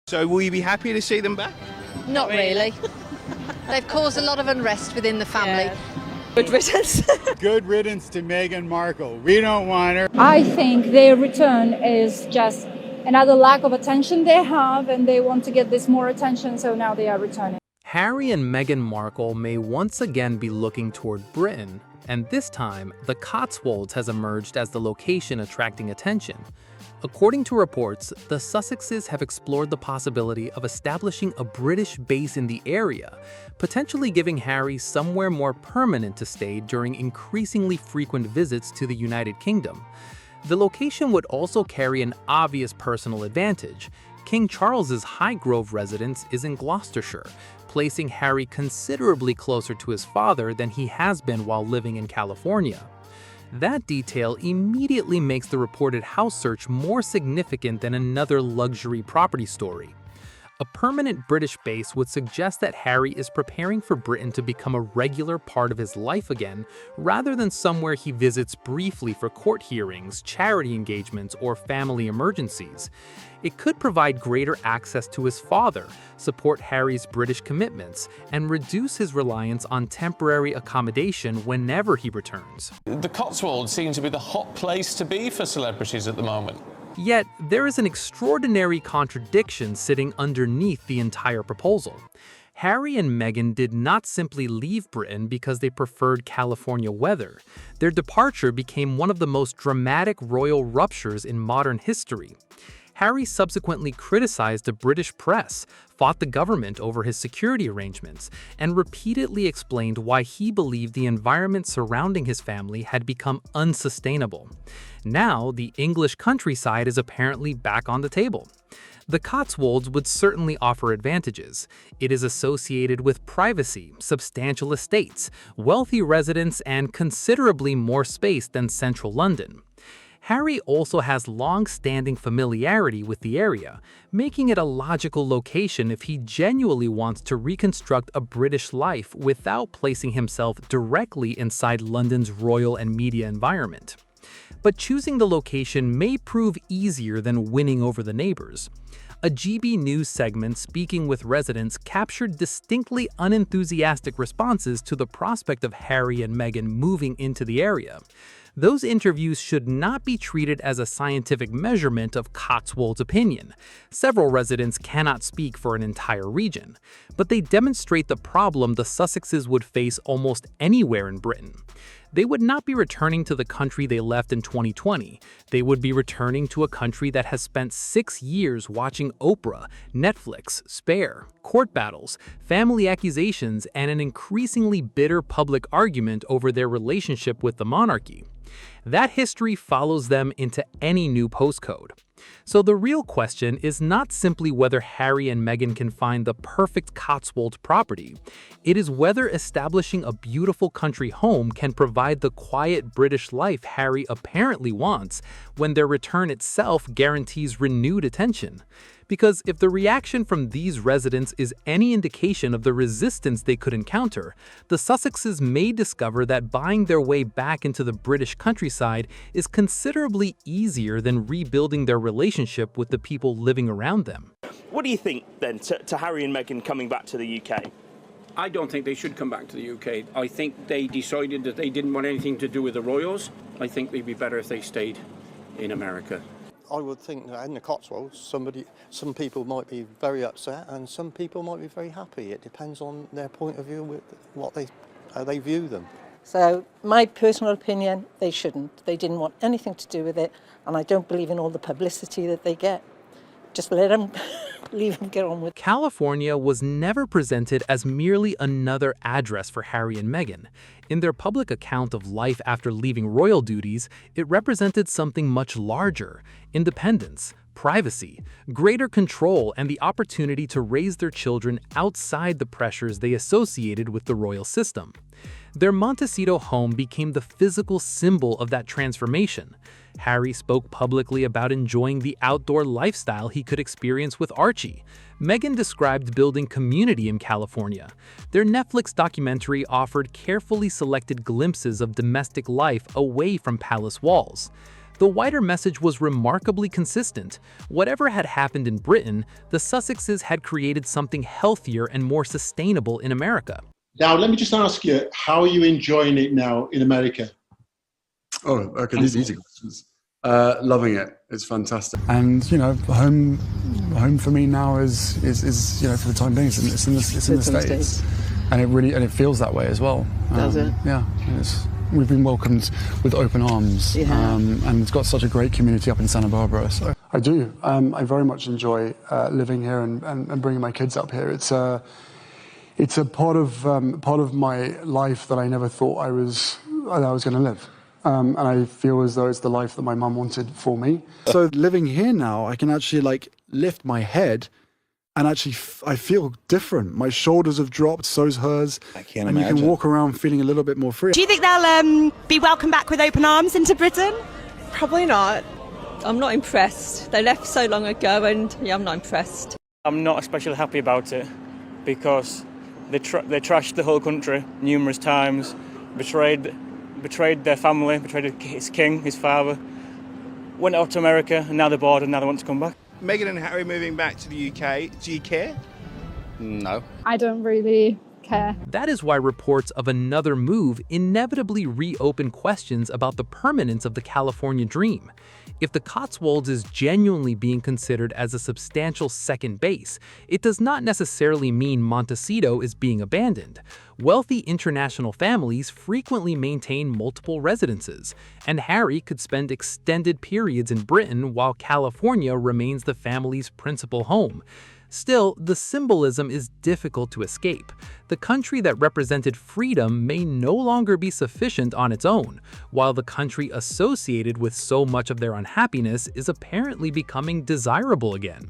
So will you be happy to see them back? Not really. They've caused a lot of unrest within the family. Yeah. Good riddance. Good riddance to Meghan Markle. We don't want her. I think their return is just another lack of attention they have, and they want to get this more attention, so now they are returning. Harry and Meghan Markle may once again be looking toward Britain, and this time, the Cotswolds has emerged as the location attracting attention. According to reports, the Sussexes have explored the possibility of establishing a British base in the area, potentially giving Harry somewhere more permanent to stay during increasingly frequent visits to the United Kingdom. The location would also carry an obvious personal advantage. King Charles's Highgrove residence is in Gloucestershire, placing Harry considerably closer to his father than he has been while living in California. That detail immediately makes the reported house search more significant than another luxury property story. A permanent British base would suggest that Harry is preparing for Britain to become a regular part of his life again, rather than somewhere he visits briefly for court hearings, charity engagements, or family emergencies. It could provide greater access to his father, support Harry's British commitments, and reduce his reliance on temporary accommodation whenever he returns. The Cotswolds seem to be the hot place to be for celebrities at the moment. Yet, there is an extraordinary contradiction sitting underneath the entire proposal. Harry and Meghan did not simply leave Britain because they preferred California weather. Their departure became one of the most dramatic royal ruptures in modern history. Harry subsequently criticized the British press, fought the government over his security arrangements, and repeatedly explained why he believed the environment surrounding his family had become unsustainable. Now, the English countryside is apparently back on the table. The Cotswolds would certainly offer advantages. It is associated with privacy, substantial estates, wealthy residents, and considerably more space than central London. Harry also has long-standing familiarity with the area, making it a logical location if he genuinely wants to reconstruct a British life without placing himself directly inside London's royal and media environment. But choosing the location may prove easier than winning over the neighbors. A GB News segment speaking with residents captured distinctly unenthusiastic responses to the prospect of Harry and Meghan moving into the area. Those interviews should not be treated as a scientific measurement of Cotswolds' opinion. Several residents cannot speak for an entire region, but they demonstrate the problem the Sussexes would face almost anywhere in Britain. They would not be returning to the country they left in 2020. They would be returning to a country that has spent 6 years watching Oprah, Netflix, Spare, court battles, family accusations, and an increasingly bitter public argument over their relationship with the monarchy. That history follows them into any new postcode. So the real question is not simply whether Harry and Meghan can find the perfect Cotswold property. It is whether establishing a beautiful country home can provide the quiet British life Harry apparently wants when their return itself guarantees renewed attention. Because if the reaction from these residents is any indication of the resistance they could encounter, the Sussexes may discover that buying their way back into the British countryside is considerably easier than rebuilding their relationship with the people living around them. What do you think, then, to Harry and Meghan coming back to the UK? I don't think they should come back to the UK. I think they decided that they didn't want anything to do with the royals. I think it'd be better if they stayed in America. I would think that in the Cotswolds, some people might be very upset and some people might be very happy. It depends on their point of view with how they view them. So, my personal opinion, they shouldn't. They didn't want anything to do with it, and I don't believe in all the publicity that they get. Just let them, leave them get on with it. California was never presented as merely another address for Harry and Meghan. In their public account of life after leaving royal duties, it represented something much larger: independence, privacy, greater control, and the opportunity to raise their children outside the pressures they associated with the royal system. Their Montecito home became the physical symbol of that transformation. Harry spoke publicly about enjoying the outdoor lifestyle he could experience with Archie. Meghan described building community in California. Their Netflix documentary offered carefully selected glimpses of domestic life away from palace walls. The wider message was remarkably consistent. Whatever had happened in Britain, the Sussexes had created something healthier and more sustainable in America. Now, let me just ask you, how are you enjoying it now in America? Oh, okay, these are easy questions. Loving it. It's fantastic. And, you know, home for me now is you know, for the time being, it's in the States. And it feels that way as well. Does it? Yeah. We've been welcomed with open arms, and it's got such a great community up in Santa Barbara. So I do. I very much enjoy living here and bringing my kids up here. It's a part of my life that I never thought I was going to live, and I feel as though it's the life that my mum wanted for me. So living here now, I can actually like lift my head. And actually, I feel different. My shoulders have dropped, so's hers. I can't imagine. And you can walk around feeling a little bit more free. Do you think they'll be welcomed back with open arms into Britain? Probably not. I'm not impressed. They left so long ago and I'm not impressed. I'm not especially happy about it because they trashed the whole country numerous times, betrayed their family, betrayed his king, his father, went out to America and now they're bored and now they want to come back. Meghan and Harry moving back to the UK. Do you care? No. I don't really care. That is why reports of another move inevitably reopen questions about the permanence of the California dream. If the Cotswolds is genuinely being considered as a substantial second base, it does not necessarily mean Montecito is being abandoned. Wealthy international families frequently maintain multiple residences, and Harry could spend extended periods in Britain while California remains the family's principal home. Still, the symbolism is difficult to escape. The country that represented freedom may no longer be sufficient on its own, while the country associated with so much of their unhappiness is apparently becoming desirable again.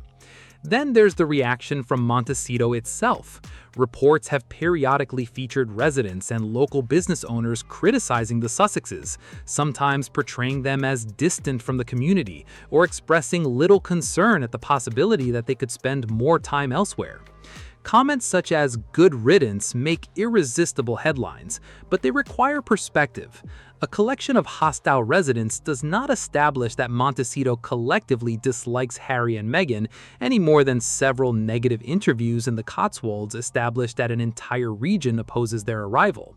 Then there's the reaction from Montecito itself. Reports have periodically featured residents and local business owners criticizing the Sussexes, sometimes portraying them as distant from the community or expressing little concern at the possibility that they could spend more time elsewhere. Comments such as "good riddance" make irresistible headlines, but they require perspective. A collection of hostile residents does not establish that Montecito collectively dislikes Harry and Meghan any more than several negative interviews in the Cotswolds established that an entire region opposes their arrival.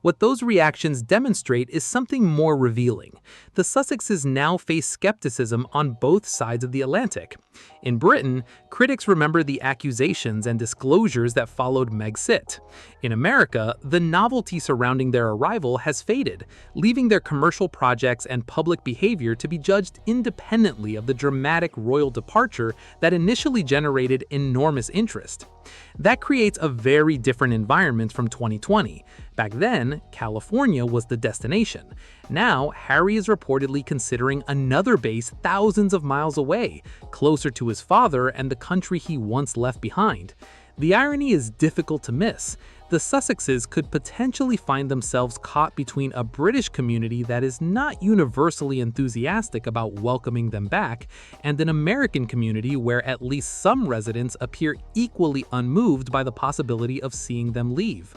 What those reactions demonstrate is something more revealing. The Sussexes now face skepticism on both sides of the Atlantic. In Britain, critics remember the accusations and disclosures that followed Megxit. In America, the novelty surrounding their arrival has faded, leaving their commercial projects and public behavior to be judged independently of the dramatic royal departure that initially generated enormous interest. That creates a very different environment from 2020. Back then, California was the destination. Now, Harry is reportedly considering another base thousands of miles away, closer to his father and the country he once left behind. The irony is difficult to miss. The Sussexes could potentially find themselves caught between a British community that is not universally enthusiastic about welcoming them back and an American community where at least some residents appear equally unmoved by the possibility of seeing them leave.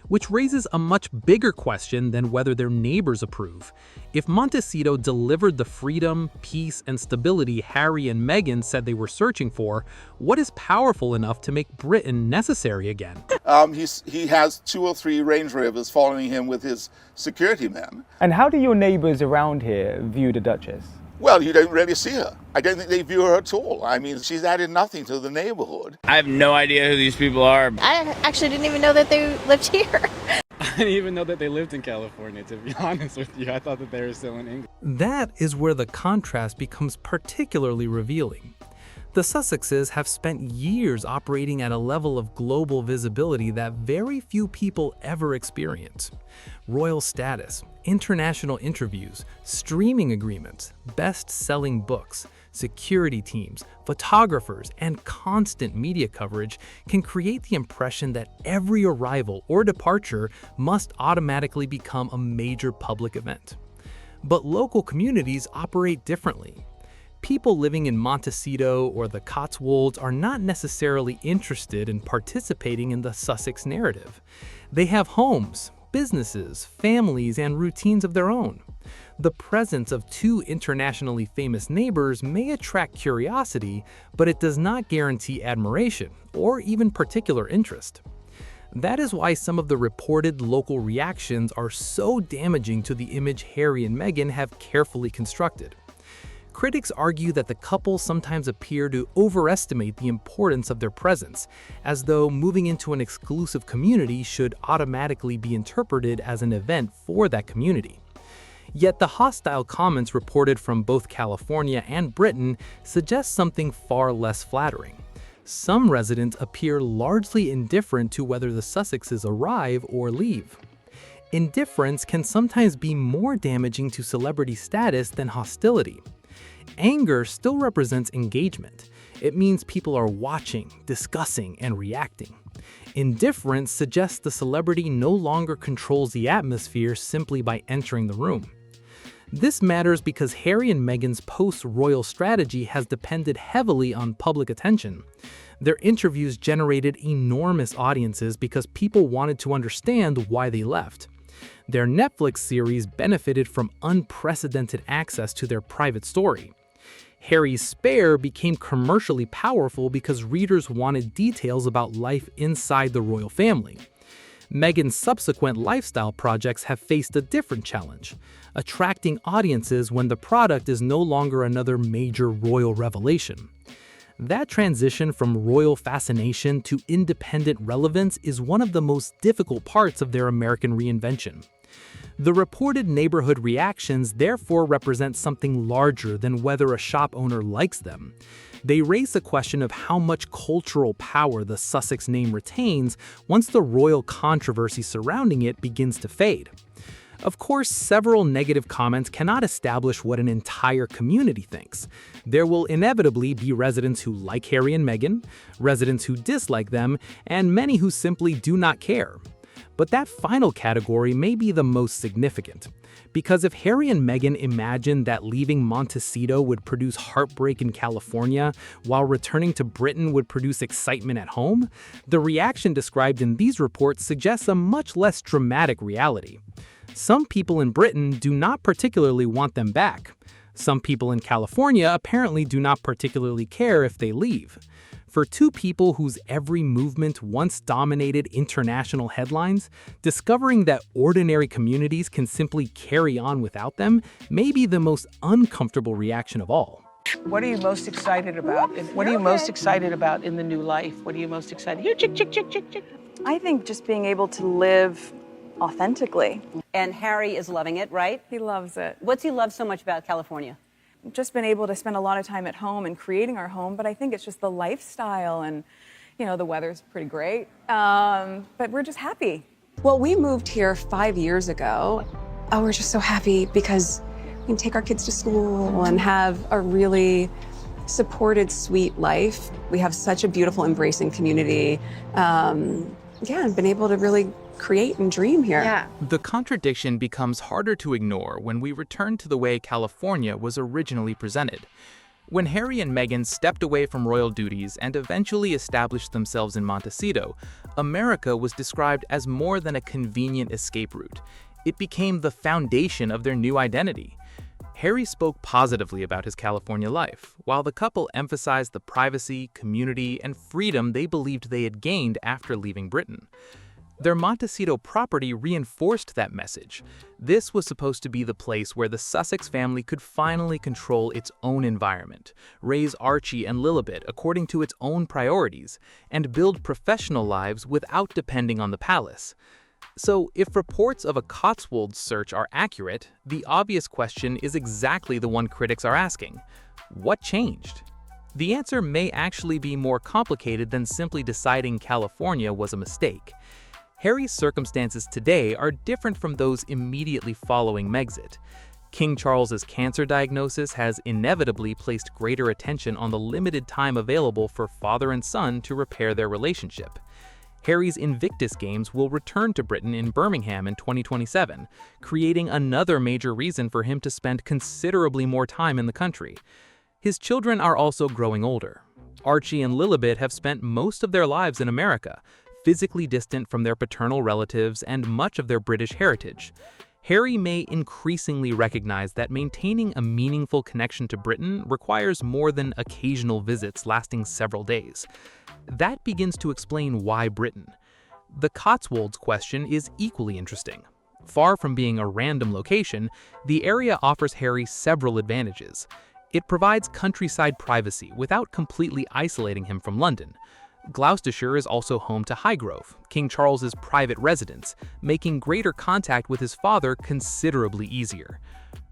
Which raises a much bigger question than whether their neighbors approve. If Montecito delivered the freedom, peace, and stability Harry and Meghan said they were searching for, what is powerful enough to make Britain necessary again? He has 2 or 3 Range Rovers following him with his security men. And how do your neighbors around here view the Duchess? Well, you don't really see her. I don't think they view her at all. I mean, she's added nothing to the neighborhood. I have no idea who these people are. I actually didn't even know that they lived here. I didn't even know that they lived in California, to be honest with you. I thought that they were still in England. That is where the contrast becomes particularly revealing. The Sussexes have spent years operating at a level of global visibility that very few people ever experience. Royal status, international interviews, streaming agreements, best-selling books, security teams, photographers, and constant media coverage can create the impression that every arrival or departure must automatically become a major public event. But local communities operate differently. People living in Montecito or the Cotswolds are not necessarily interested in participating in the Sussex narrative. They have homes, businesses, families, and routines of their own. The presence of two internationally famous neighbors may attract curiosity, but it does not guarantee admiration or even particular interest. That is why some of the reported local reactions are so damaging to the image Harry and Meghan have carefully constructed. Critics argue that the couple sometimes appear to overestimate the importance of their presence, as though moving into an exclusive community should automatically be interpreted as an event for that community. Yet the hostile comments reported from both California and Britain suggest something far less flattering. Some residents appear largely indifferent to whether the Sussexes arrive or leave. Indifference can sometimes be more damaging to celebrity status than hostility. Anger still represents engagement. It means people are watching, discussing, and reacting. Indifference suggests the celebrity no longer controls the atmosphere simply by entering the room. This matters because Harry and Meghan's post-royal strategy has depended heavily on public attention. Their interviews generated enormous audiences because people wanted to understand why they left. Their Netflix series benefited from unprecedented access to their private story. Harry's Spare became commercially powerful because readers wanted details about life inside the royal family. Meghan's subsequent lifestyle projects have faced a different challenge, attracting audiences when the product is no longer another major royal revelation. That transition from royal fascination to independent relevance is one of the most difficult parts of their American reinvention. The reported neighborhood reactions therefore represent something larger than whether a shop owner likes them. They raise the question of how much cultural power the Sussex name retains once the royal controversy surrounding it begins to fade. Of course, several negative comments cannot establish what an entire community thinks. There will inevitably be residents who like Harry and Meghan, residents who dislike them, and many who simply do not care. But that final category may be the most significant, because if Harry and Meghan imagined that leaving Montecito would produce heartbreak in California, while returning to Britain would produce excitement at home, the reaction described in these reports suggests a much less dramatic reality. Some people in Britain do not particularly want them back. Some people in California apparently do not particularly care if they leave. For two people whose every movement once dominated international headlines, discovering that ordinary communities can simply carry on without them may be the most uncomfortable reaction of all. What are you most excited about? What are you most excited about in the new life? What are you most excited? Here, chick, chick, chick, chick, chick. I think just being able to live authentically. And Harry is loving it, right? He loves it. What's he love so much about California? Just been able to spend a lot of time at home and creating our home, but I think it's just the lifestyle and, you know, the weather's pretty great, but we're just happy. Well, we moved here 5 years ago. Oh, we're just so happy because we can take our kids to school and have a really supported, sweet life. We have such a beautiful, embracing community. And been able to really create and dream here. Yeah. The contradiction becomes harder to ignore when we return to the way California was originally presented. When Harry and Meghan stepped away from royal duties and eventually established themselves in Montecito, America was described as more than a convenient escape route. It became the foundation of their new identity. Harry spoke positively about his California life, while the couple emphasized the privacy, community, and freedom they believed they had gained after leaving Britain. Their Montecito property reinforced that message. This was supposed to be the place where the Sussex family could finally control its own environment, raise Archie and Lilibet according to its own priorities, and build professional lives without depending on the palace. So, if reports of a Cotswolds search are accurate, the obvious question is exactly the one critics are asking. What changed? The answer may actually be more complicated than simply deciding California was a mistake. Harry's circumstances today are different from those immediately following Megxit. King Charles's cancer diagnosis has inevitably placed greater attention on the limited time available for father and son to repair their relationship. Harry's Invictus Games will return to Britain in Birmingham in 2027, creating another major reason for him to spend considerably more time in the country. His children are also growing older. Archie and Lilibet have spent most of their lives in America, physically distant from their paternal relatives and much of their British heritage. Harry may increasingly recognize that maintaining a meaningful connection to Britain requires more than occasional visits lasting several days. That begins to explain why Britain. The Cotswolds question is equally interesting. Far from being a random location, the area offers Harry several advantages. It provides countryside privacy without completely isolating him from London. Gloucestershire is also home to Highgrove, King Charles's private residence, making greater contact with his father considerably easier.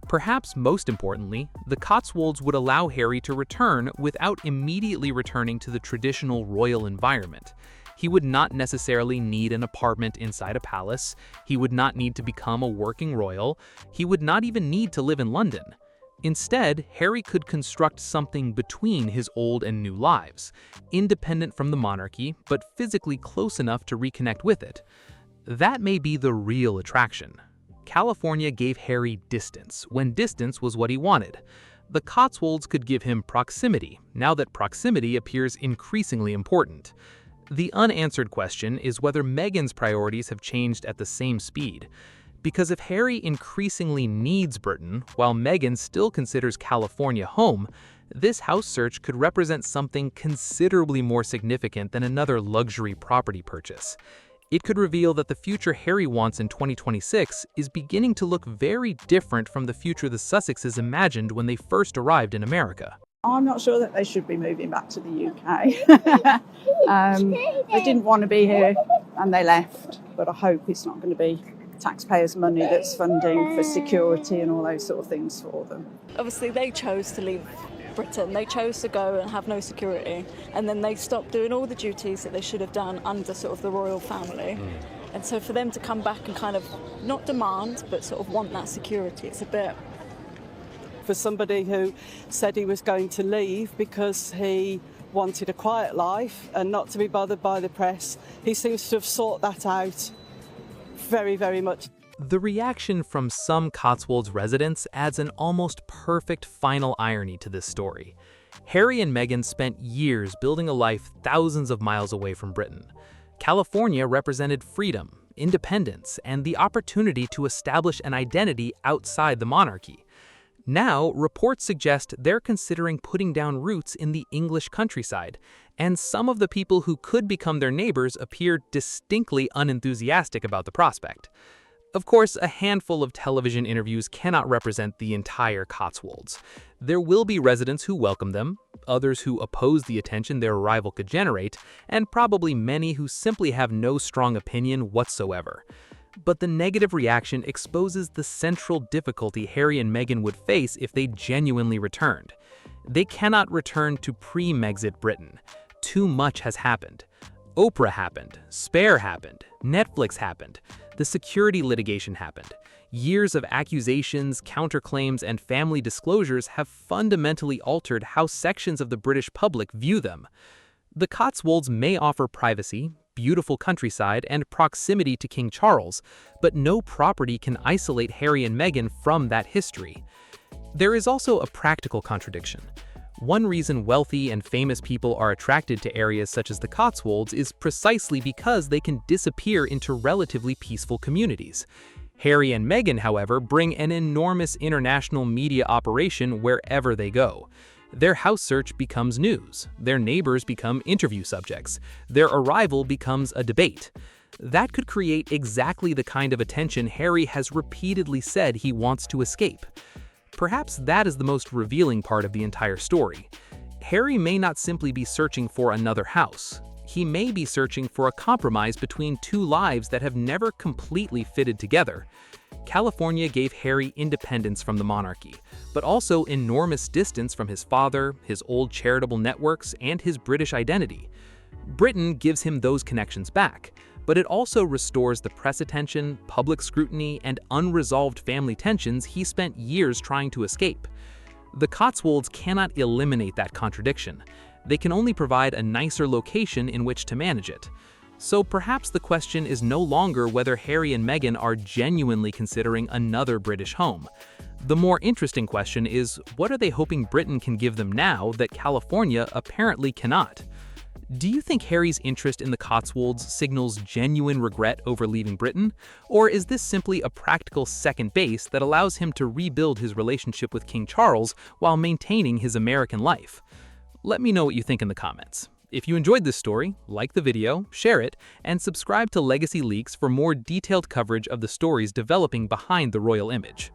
Perhaps most importantly, the Cotswolds would allow Harry to return without immediately returning to the traditional royal environment. He would not necessarily need an apartment inside a palace. He would not need to become a working royal. He would not even need to live in London. Instead, Harry could construct something between his old and new lives, independent from the monarchy, but physically close enough to reconnect with it. That may be the real attraction. California gave Harry distance, when distance was what he wanted. The Cotswolds could give him proximity, now that proximity appears increasingly important. The unanswered question is whether Meghan's priorities have changed at the same speed. Because if Harry increasingly needs Britain, while Meghan still considers California home, this house search could represent something considerably more significant than another luxury property purchase. It could reveal that the future Harry wants in 2026 is beginning to look very different from the future the Sussexes imagined when they first arrived in America. I'm not sure that they should be moving back to the UK. They didn't want to be here and they left, but I hope it's not going to be taxpayers' money that's funding for security and all those sort of things for them. Obviously they chose to leave Britain. They chose to go and have no security, and then they stopped doing all the duties that they should have done under sort of the royal family. And so for them to come back and kind of not demand but sort of want that security, it's a bit... For somebody who said he was going to leave because he wanted a quiet life and not to be bothered by the press, he seems to have sought that out very, very much. The reaction from some Cotswolds residents adds an almost perfect final irony to this story. Harry and Meghan spent years building a life thousands of miles away from Britain. California represented freedom, independence, and the opportunity to establish an identity outside the monarchy. Now, reports suggest they're considering putting down roots in the English countryside, and some of the people who could become their neighbors appear distinctly unenthusiastic about the prospect. Of course, a handful of television interviews cannot represent the entire Cotswolds. There will be residents who welcome them, others who oppose the attention their arrival could generate, and probably many who simply have no strong opinion whatsoever. But the negative reaction exposes the central difficulty Harry and Meghan would face if they genuinely returned. They cannot return to pre-Megxit Britain. Too much has happened. Oprah happened, Spare happened, Netflix happened, the security litigation happened. Years of accusations, counterclaims, and family disclosures have fundamentally altered how sections of the British public view them. The Cotswolds may offer privacy, beautiful countryside, and proximity to King Charles, but no property can isolate Harry and Meghan from that history. There is also a practical contradiction. One reason wealthy and famous people are attracted to areas such as the Cotswolds is precisely because they can disappear into relatively peaceful communities. Harry and Meghan, however, bring an enormous international media operation wherever they go. Their house search becomes news. Their neighbors become interview subjects. Their arrival becomes a debate. That could create exactly the kind of attention Harry has repeatedly said he wants to escape. Perhaps that is the most revealing part of the entire story. Harry may not simply be searching for another house. He may be searching for a compromise between two lives that have never completely fitted together. California gave Harry independence from the monarchy, but also enormous distance from his father, his old charitable networks, and his British identity. Britain gives him those connections back, but it also restores the press attention, public scrutiny, and unresolved family tensions he spent years trying to escape. The Cotswolds cannot eliminate that contradiction. They can only provide a nicer location in which to manage it. So perhaps the question is no longer whether Harry and Meghan are genuinely considering another British home. The more interesting question is, what are they hoping Britain can give them now that California apparently cannot? Do you think Harry's interest in the Cotswolds signals genuine regret over leaving Britain? Or is this simply a practical second base that allows him to rebuild his relationship with King Charles while maintaining his American life? Let me know what you think in the comments. If you enjoyed this story, like the video, share it, and subscribe to Legacy Leaks for more detailed coverage of the stories developing behind the royal image.